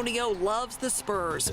Antonio loves the Spurs.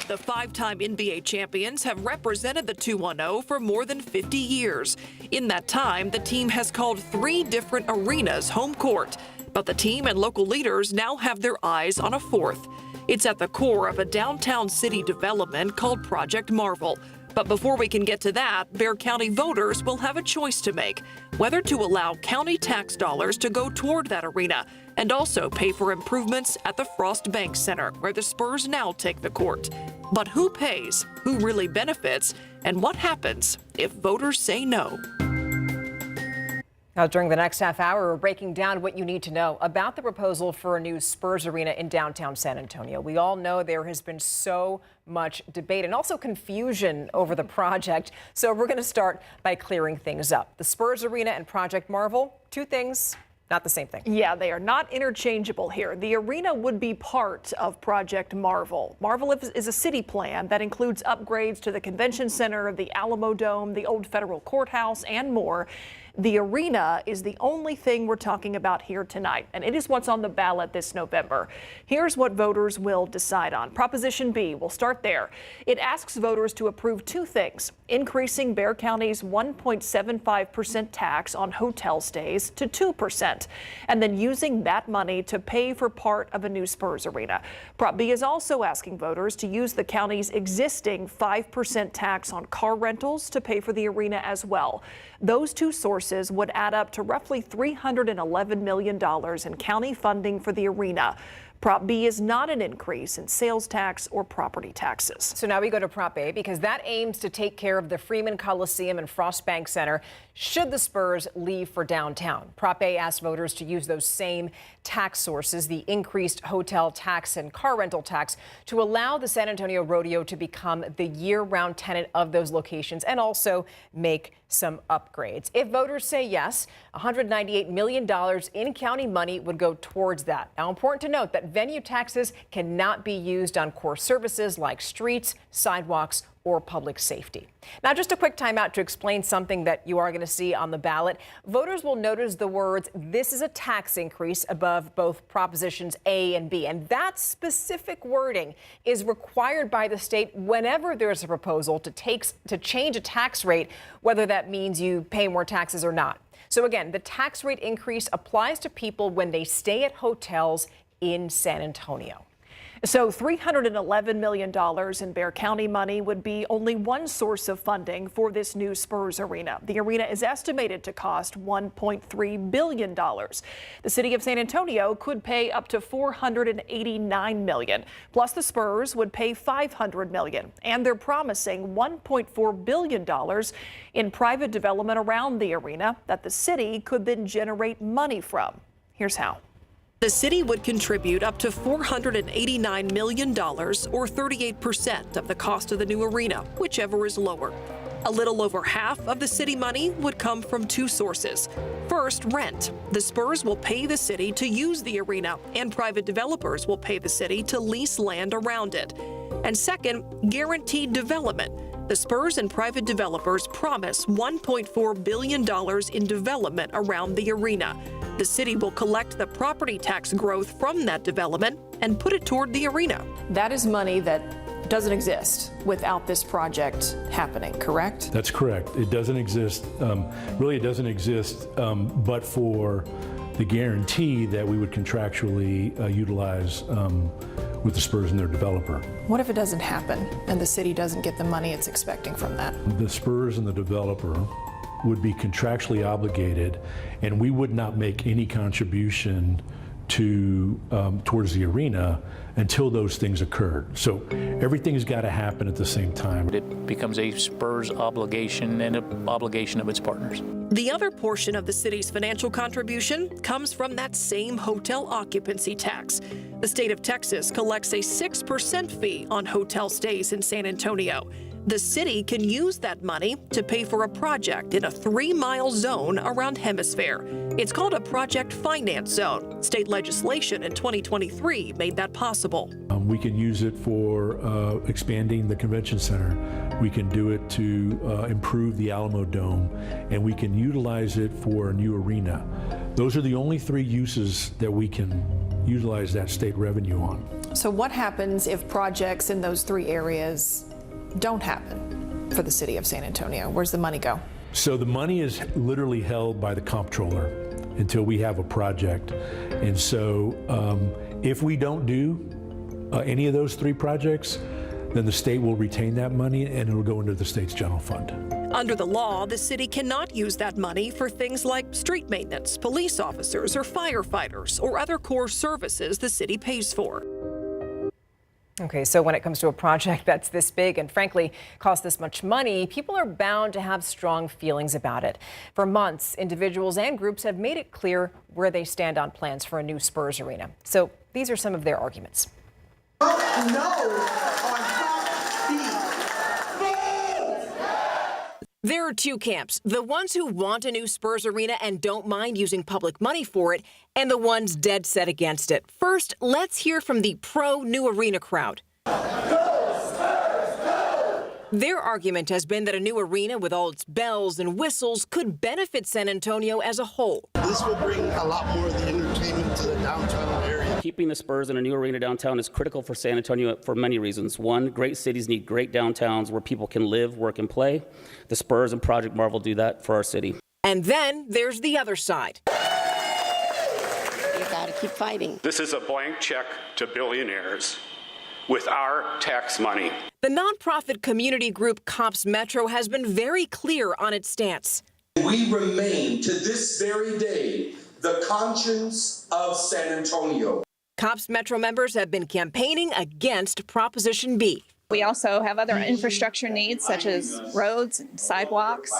The five-time NBA champions have represented the 210 for more than 50 years. In that time, the team has called 3 different arenas home court. But the team and local leaders now have their eyes on a 4th. It's at the core of a downtown city development called Project Marvel. But before we can get to that, Bexar County voters will have a choice to make, whether to allow county tax dollars to go toward that arena and also pay for improvements at the Frost Bank Center, where the Spurs now take the court. But who pays, who really benefits, and what happens if voters say no? Now, during the next half hour, we're breaking down what you need to know about the proposal for a new Spurs arena in downtown San Antonio. We all know there has been so much debate and also confusion over the project. So we're going to start by clearing things up. The Spurs arena and Project Marvel, 2 things, not the same thing. Yeah, they are not interchangeable here. The arena would be part of Project Marvel. Marvel is a city plan that includes upgrades to the convention center, the Alamo Dome, the old federal courthouse, and more. The arena is the only thing we're talking about here tonight, and it is what's on the ballot this November. Here's what voters will decide on. Proposition B, we'll start there. It asks voters to approve 2 things: increasing Bexar County's 1.75% tax on hotel stays to 2%, and then using that money to pay for part of a new Spurs arena. Prop B is also asking voters to use the county's existing 5% tax on car rentals to pay for the arena as well. Those 2 sources would add up to roughly $311 million in county funding for the arena. Prop B is not an increase in sales tax or property taxes. So now we go to Prop A, because that aims to take care of the Freeman Coliseum and Frost Bank Center should the Spurs leave for downtown. Prop A asks voters to use those same tax sources, the increased hotel tax and car rental tax, to allow the San Antonio Rodeo to become the year-round tenant of those locations and also make some upgrades. If voters say yes, $198 million in county money would go towards that. Now, important to note that venue taxes cannot be used on core services like streets, sidewalks, or public safety. Now, just a quick timeout to explain something that you are going to see on the ballot. Voters will notice the words, "This is a tax increase," above both propositions A and B. And that specific wording is required by the state whenever there's a proposal to change a tax rate, whether that means you pay more taxes or not. So again, the tax rate increase applies to people when they stay at hotels in San Antonio. So $311 million in Bexar County money would be only one source of funding for this new Spurs arena. The arena is estimated to cost $1.3 billion. The city of San Antonio could pay up to $489 million. Plus the Spurs would pay $500 million. And they're promising $1.4 billion in private development around the arena that the city could then generate money from. Here's how. The city would contribute up to $489 million, or 38% of the cost of the new arena, whichever is lower. A little over half of the city money would come from 2 sources. First, rent. The Spurs will pay the city to use the arena, and private developers will pay the city to lease land around it. And second, guaranteed development. The Spurs and private developers promise $1.4 billion in development around the arena. The city will collect the property tax growth from that development and put it toward the arena. That is money that doesn't exist without this project happening, correct? That's correct. It doesn't exist. Really, it doesn't exist but for the guarantee that we would contractually utilize with the Spurs and their developer. What if it doesn't happen and the city doesn't get the money it's expecting from that? The Spurs and the developer would be contractually obligated, and we would not make any contribution to towards the arena until those things occurred. So everything's got to happen at the same time. It becomes a Spurs obligation and an obligation of its partners. The other portion of the city's financial contribution comes from that same hotel occupancy tax. The state of Texas collects a 6% fee on hotel stays in San Antonio. The city can use that money to pay for a project in a 3-mile zone around Hemisphere. It's called a project finance zone. State legislation in 2023 made that possible. We can use it for expanding the convention center. We can do it to improve the Alamo Dome, and we can utilize it for a new arena. Those are the only 3 uses that we can utilize that state revenue on. So what happens if projects in those three areas don't happen for the city of San Antonio? Where's the money go? So the money is literally held by the comptroller until we have a project. And so if we don't do any of those three projects, then the state will retain that money and it'll go into the state's general fund. Under the law, the city cannot use that money for things like street maintenance, police officers, or firefighters, or other core services the city pays for. Okay, so when it comes to a project that's this big and frankly costs this much money, people are bound to have strong feelings about it. For months, individuals and groups have made it clear where they stand on plans for a new Spurs arena. So these are some of their arguments. There are two camps, the ones who want a new Spurs arena and don't mind using public money for it, and the ones dead set against it. First, let's hear from the pro-new arena crowd. Their argument has been that a new arena with all its bells and whistles could benefit San Antonio as a whole. This will bring a lot more of the entertainment to the downtown area. Keeping the Spurs in a new arena downtown is critical for San Antonio for many reasons. One, great cities need great downtowns where people can live, work, and play. The Spurs and Project Marvel do that for our city. And then there's the other side. You got to keep fighting. This is a blank check to billionaires with our tax money. The nonprofit community group Cops Metro has been very clear on its stance. We remain to this very day the conscience of San Antonio. Cops Metro members have been campaigning against Proposition B. We also have other infrastructure needs such as roads and sidewalks.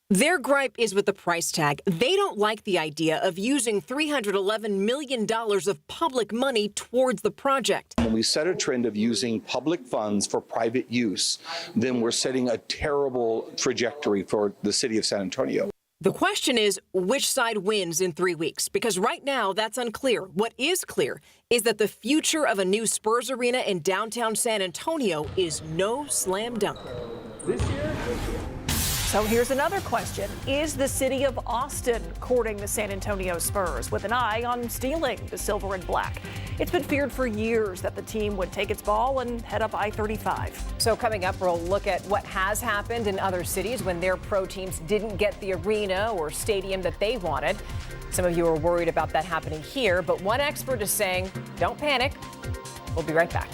Their gripe is with the price tag. They don't like the idea of using $311 million of public money towards the project. When we set a trend of using public funds for private use, then we're setting a terrible trajectory for the city of San Antonio. The question is, which side wins in 3 weeks? Because right now, that's unclear. What is clear is that the future of a new Spurs arena in downtown San Antonio is no slam dunk. So here's another question. Is the city of Austin courting the San Antonio Spurs with an eye on stealing the silver and black? It's been feared for years that the team would take its ball and head up I-35. So coming up, we'll look at what has happened in other cities when their pro teams didn't get the arena or stadium that they wanted. Some of you are worried about that happening here, but one expert is saying, don't panic. We'll be right back.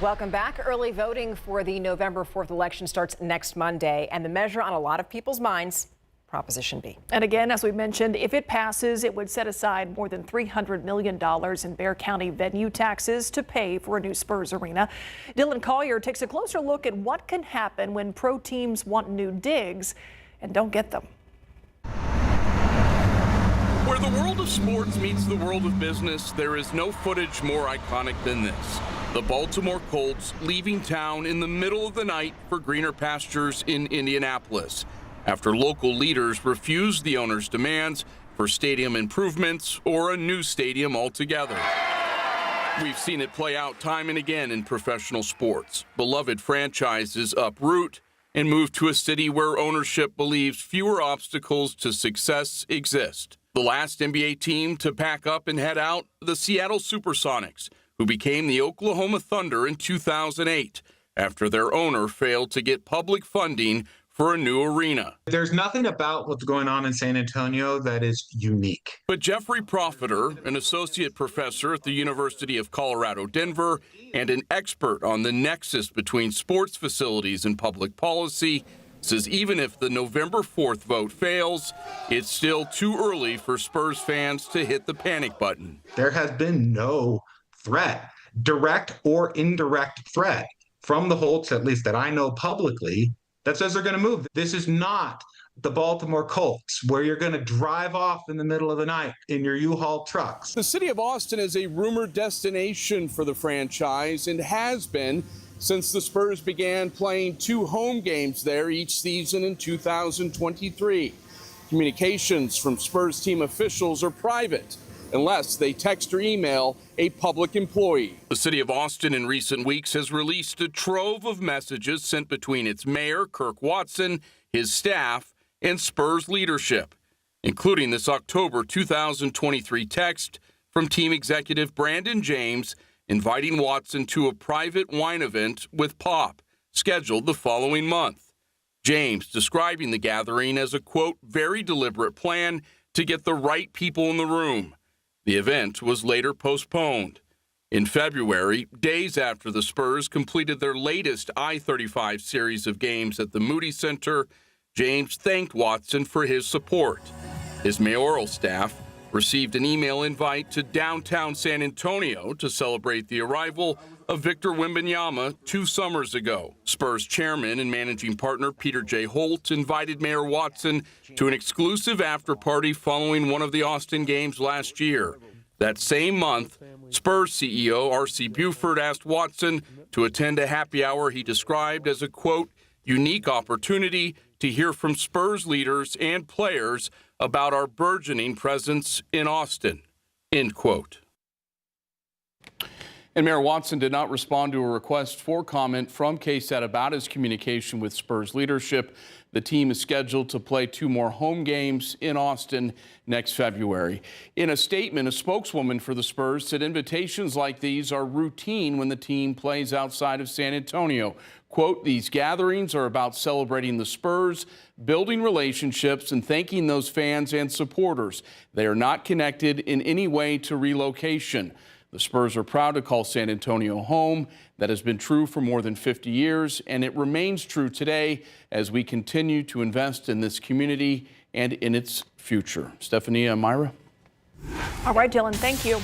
Welcome back. Early voting for the November 4th election starts next Monday, and the measure on a lot of people's minds, Proposition B. And again, as we mentioned, if it passes, it would set aside more than $300 million in Bexar County venue taxes to pay for a new Spurs arena. Dylan Collier takes a closer look at what can happen when pro teams want new digs and don't get them. Where the world of sports meets the world of business, there is no footage more iconic than this. The Baltimore Colts leaving town in the middle of the night for greener pastures in Indianapolis, after local leaders refused the owner's demands for stadium improvements or a new stadium altogether. We've seen it play out time and again in professional sports. Beloved franchises uproot and move to a city where ownership believes fewer obstacles to success exist. The last NBA team to pack up and head out, the Seattle Supersonics, who became the Oklahoma Thunder in 2008 after their owner failed to get public funding for a new arena. There's nothing about what's going on in San Antonio that is unique. But Jeffrey Profiter, an associate professor at the University of Colorado, Denver, and an expert on the nexus between sports facilities and public policy, says even if the November 4th vote fails, it's still too early for Spurs fans to hit the panic button. There has been no threat, direct or indirect threat from the Holtz, at least that I know publicly, that says they're going to move. This is not the Baltimore Colts, where you're going to drive off in the middle of the night in your U-Haul trucks. The city of Austin is a rumored destination for the franchise and has been since the Spurs began playing 2 home games there each season in 2023. Communications from Spurs team officials are private, unless they text or email a public employee. The city of Austin in recent weeks has released a trove of messages sent between its mayor, Kirk Watson, his staff, and Spurs leadership. including this October 2023 text from team executive Brandon James inviting Watson to a private wine event with Pop, scheduled the following month. James describing the gathering as a, quote, very deliberate plan to get the right people in the room. The event was later postponed. In February, days after the Spurs completed their latest I-35 series of games at the Moody Center, James thanked Watson for his support. His mayoral staff received an email invite to downtown San Antonio to celebrate the arrival of Victor Wembanyama 2 summers ago. Spurs chairman and managing partner Peter J. Holt invited Mayor Watson to an exclusive after-party following one of the Austin games last year. That same month, Spurs CEO R.C. Buford asked Watson to attend a happy hour he described as a, quote, unique opportunity to hear from Spurs leaders and players about our burgeoning presence in Austin, end quote. And Mayor Watson did not respond to a request for comment from KSAT about his communication with Spurs leadership. The team is scheduled to play 2 more home games in Austin next February. In a statement, a spokeswoman for the Spurs said invitations like these are routine when the team plays outside of San Antonio. Quote, these gatherings are about celebrating the Spurs, building relationships, and thanking those fans and supporters. They are not connected in any way to relocation. The Spurs are proud to call San Antonio home. That has been true for more than 50 years, and it remains true today as we continue to invest in this community and in its future. Stephanie and Myra. All right, Dylan, thank you.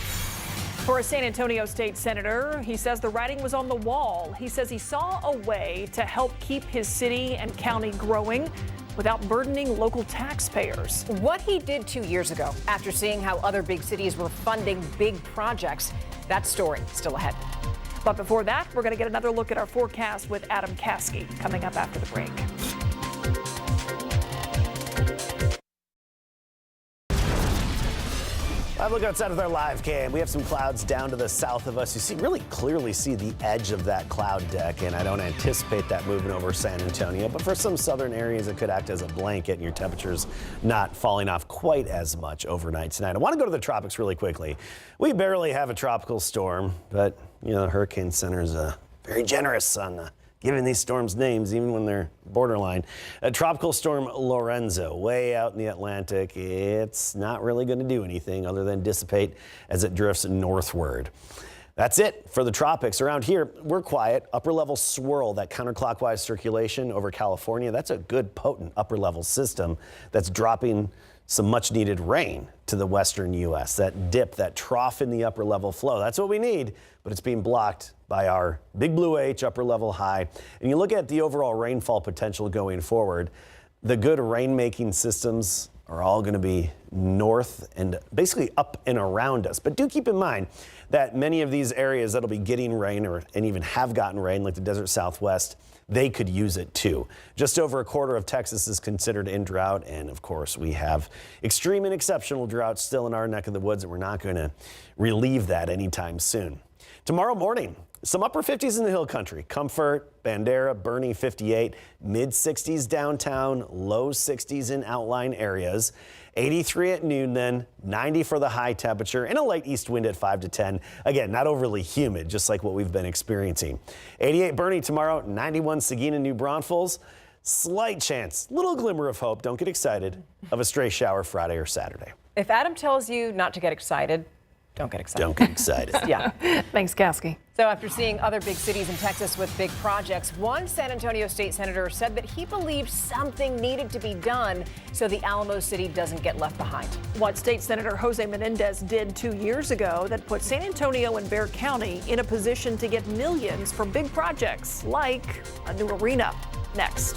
For a San Antonio state senator, he says the writing was on the wall. He says he saw a way to help keep his city and county growing without burdening local taxpayers. What he did 2 years ago after seeing how other big cities were funding big projects, that story still ahead. But before that, we're going to get another look at our forecast with Adam Caskey coming up after the break. Live look outside with our live cam. We have some clouds down to the south of us. You really clearly see the edge of that cloud deck, and I don't anticipate that moving over San Antonio. But for some southern areas, it could act as a blanket, and your temperatures not falling off quite as much overnight tonight. I want to go to the tropics really quickly. We barely have a tropical storm, but you know, the Hurricane Center is very generous on giving these storms names, even when they're borderline. A tropical storm Lorenzo, way out in the Atlantic. It's not really going to do anything other than dissipate as it drifts northward. That's it for the tropics. Around here, we're quiet. Upper level swirl, that counterclockwise circulation over California. That's a good potent upper level system that's dropping some much needed rain to the western U.S. That dip, that trough in the upper level flow, that's what we need, but it's being blocked by our big blue H upper level high. And you look at the overall rainfall potential going forward, the good rain-making systems are all going to be north and basically up and around us. But do keep in mind that many of these areas that'll be getting rain and even have gotten rain, like the desert Southwest, they could use it too. Just over a quarter of Texas is considered in drought. And of course, we have extreme and exceptional drought still in our neck of the woods, and we're not going to relieve that anytime soon. Tomorrow morning, some upper 50s in the hill country. Comfort, Bandera, Bernie 58, mid 60s downtown, low 60s in outlying areas. 83 at noon then, 90 for the high temperature, and a light east wind at 5 to 10. Again, not overly humid, just like what we've been experiencing. 88 Bernie tomorrow, 91 Seguin, New Braunfels. Slight chance, little glimmer of hope, don't get excited, of a stray shower Friday or Saturday. If Adam tells you not to get excited, don't get excited. Don't get excited. Yeah. Thanks, Caskey. So after seeing other big cities in Texas with big projects, one San Antonio state senator said that he believed something needed to be done so the Alamo City doesn't get left behind. What State Senator Jose Menendez did 2 years ago that put San Antonio and Bexar County in a position to get millions for big projects like a new arena. Next.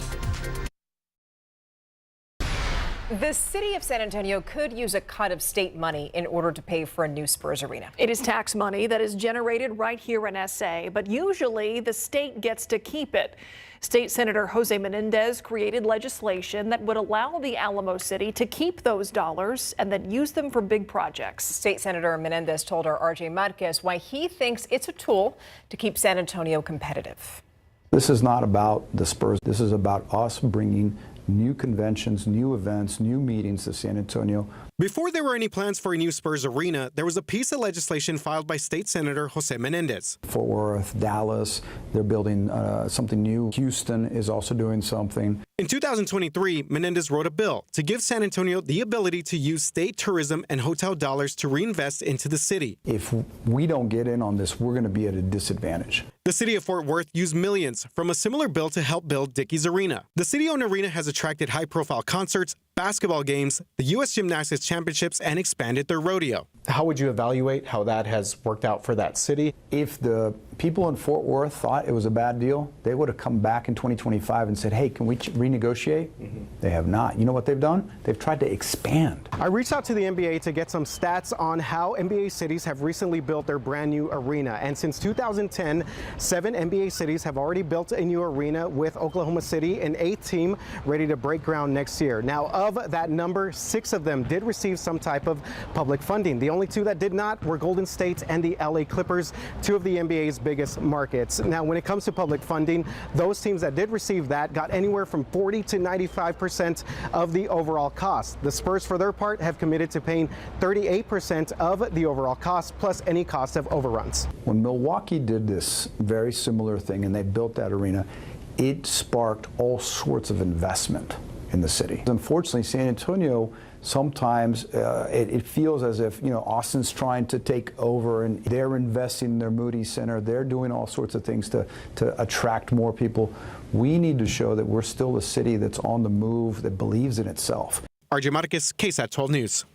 The city of San Antonio could use a cut of state money in order to pay for a new Spurs arena. It is tax money that is generated right here in SA, but usually the state gets to keep it. State Senator Jose Menendez created legislation that would allow the Alamo City to keep those dollars and then use them for big projects. State Senator Menendez told our RJ Marquez why he thinks it's a tool to keep San Antonio competitive. This is not about the Spurs. This is about us bringing new conventions, new events, new meetings to San Antonio. Before there were any plans for a new Spurs arena, there was a piece of legislation filed by State Senator Jose Menendez. Fort Worth, Dallas, they're building something new. Houston is also doing something. In 2023, Menendez wrote a bill to give San Antonio the ability to use state tourism and hotel dollars to reinvest into the city. If we don't get in on this, we're going to be at a disadvantage. The city of Fort Worth used millions from a similar bill to help build Dickies Arena. The city-owned arena has attracted high-profile concerts, basketball games, the U.S. Gymnastics Championships, and expanded their rodeo. How would you evaluate how that has worked out for that city? If the people in Fort Worth thought it was a bad deal, they would have come back in 2025 and said, hey, can we renegotiate? They have not. You know what they've done? They've tried to expand. I reached out to the NBA to get some stats on how NBA cities have recently built their brand new arena. And since 2010, 7 NBA cities have already built a new arena, with Oklahoma City, an 8th team, ready to break ground next year. Now, of that number, 6 of them did receive some type of public funding. The only 2 that did not were Golden State and the LA Clippers, 2 of the NBA's biggest markets. Now, when it comes to public funding, those teams that did receive that got anywhere from 40 to 95% of the overall cost. The Spurs, for their part, have committed to paying 38% of the overall cost, plus any cost of overruns. When Milwaukee did this very similar thing and they built that arena, it sparked all sorts of investment in the city. Unfortunately, San Antonio, sometimes it feels as if, Austin's trying to take over and they're investing in their Moody Center. They're doing all sorts of things to attract more people. We need to show that we're still a city that's on the move, that believes in itself. RJ Marquez, KSAT 12 News.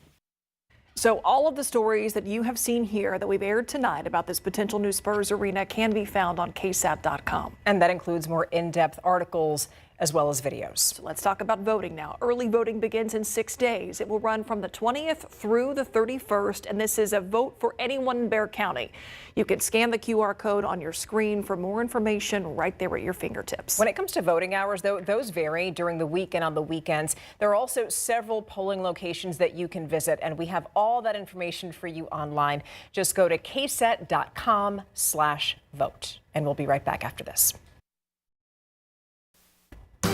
So all of the stories that you have seen here that we've aired tonight about this potential new Spurs arena can be found on KSAT.com. And that includes more in-depth articles as well as videos. So let's talk about voting now. Early voting begins in 6 days. It will run from the 20th through the 31st, and this is a vote for anyone in Bexar County. You can scan the QR code on your screen for more information right there at your fingertips. When it comes to voting hours, though, those vary during the week and on the weekends. There are also several polling locations that you can visit, and we have all that information for you online. Just go to ksat.com/vote, and we'll be right back after this.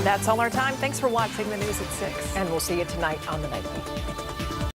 That's all our time. Thanks for watching the news at 6. And we'll see you tonight on the Nightly.